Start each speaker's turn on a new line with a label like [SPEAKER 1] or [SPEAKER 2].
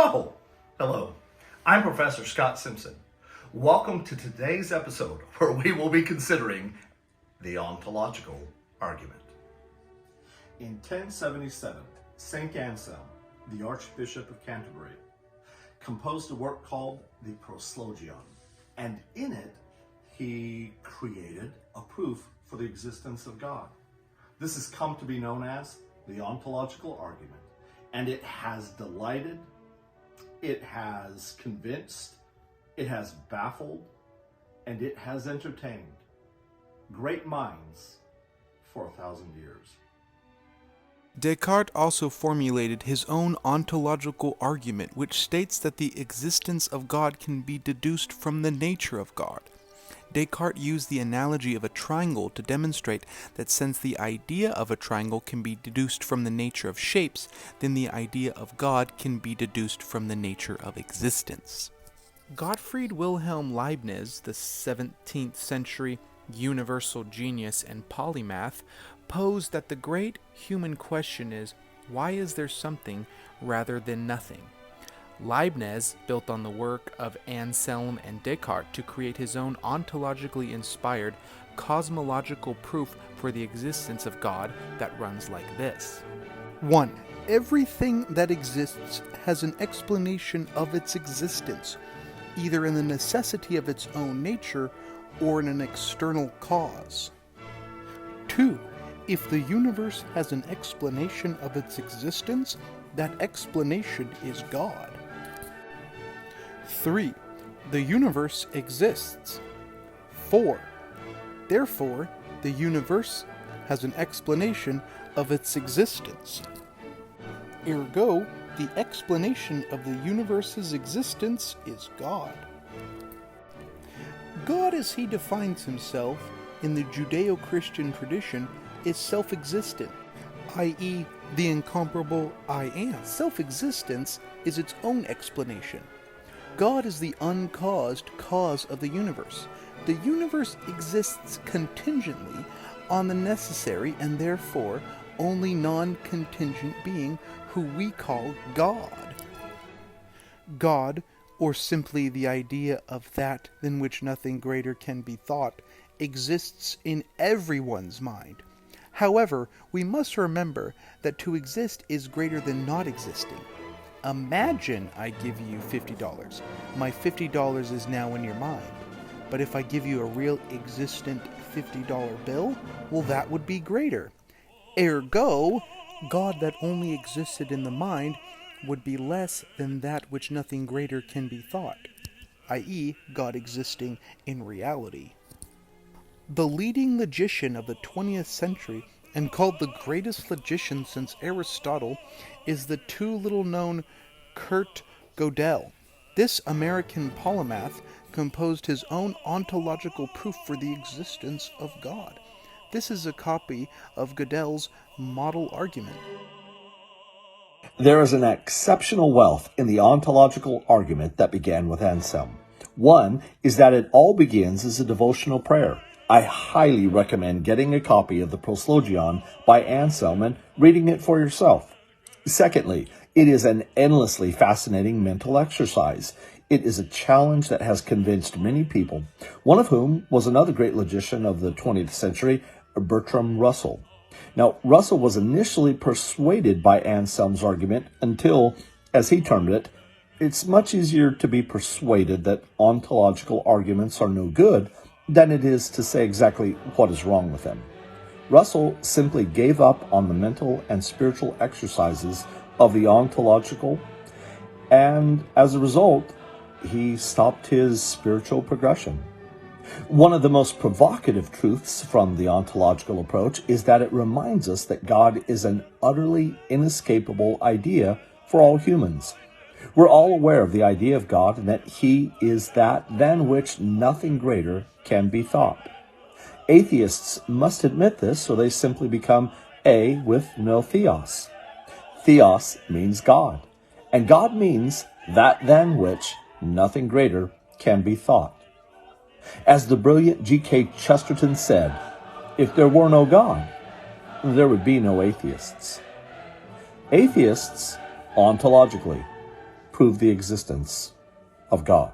[SPEAKER 1] Oh, hello. I'm Professor Scott Simpson. Welcome to today's episode where we will be considering the ontological argument.
[SPEAKER 2] In 1077, St. Anselm, the Archbishop of Canterbury, composed a work called the Proslogion, and in it he created a proof for the existence of God. This has come to be known as the ontological argument, and it has delighted, it has convinced, it has baffled, and it has entertained great minds for 1,000 years.
[SPEAKER 3] Descartes also formulated his own ontological argument, which states that the existence of God can be deduced from the nature of God. Descartes used the analogy of a triangle to demonstrate that since the idea of a triangle can be deduced from the nature of shapes, then the idea of God can be deduced from the nature of existence. Gottfried Wilhelm Leibniz, the 17th century universal genius and polymath, posed that the great human question is, why is there something rather than nothing? Leibniz built on the work of Anselm and Descartes to create his own ontologically inspired cosmological proof for the existence of God that runs like this. 1. Everything that exists has an explanation of its existence, either in the necessity of its own nature or in an external cause. 2. If the universe has an explanation of its existence, that explanation is God. 3. The universe exists. 4. Therefore, the universe has an explanation of its existence. Ergo, the explanation of the universe's existence is God. God, as he defines himself in the Judeo-Christian tradition, is self-existent, i.e., the incomparable I am. Self-existence is its own explanation. God is the uncaused cause of the universe. The universe exists contingently on the necessary and therefore only non-contingent being who we call God. God, or simply the idea of that than which nothing greater can be thought, exists in everyone's mind. However, we must remember that to exist is greater than not existing. Imagine I give you $50. My $50 is now in your mind. But if I give you a real existent $50 bill, well, that would be greater. Ergo, God that only existed in the mind would be less than that which nothing greater can be thought, i.e., God existing in reality. The leading logician of the 20th century, and called the greatest logician since Aristotle, is the too little known Kurt Gödel. This American polymath composed his own ontological proof for the existence of God. This is a copy of Gödel's model argument.
[SPEAKER 4] There is an exceptional wealth in the ontological argument that began with Anselm. One is that it all begins as a devotional prayer. I highly recommend getting a copy of the Proslogion by Anselm and reading it for yourself. Secondly, it is an endlessly fascinating mental exercise. It is a challenge that has convinced many people, one of whom was another great logician of the 20th century, Bertrand Russell. Now, Russell was initially persuaded by Anselm's argument until, as he termed it, it's much easier to be persuaded that ontological arguments are no good than it is to say exactly what is wrong with them. Russell simply gave up on the mental and spiritual exercises of the ontological, and as a result, he stopped his spiritual progression. One of the most provocative truths from the ontological approach is that it reminds us that God is an utterly inescapable idea for all humans. We're all aware of the idea of God and that he is that than which nothing greater can be thought. Atheists must admit this, so they simply become a with no theos. Theos means God, and God means that than which nothing greater can be thought. As the brilliant G.K. Chesterton said, if there were no God, there would be no atheists. Atheists, ontologically, prove the existence of God.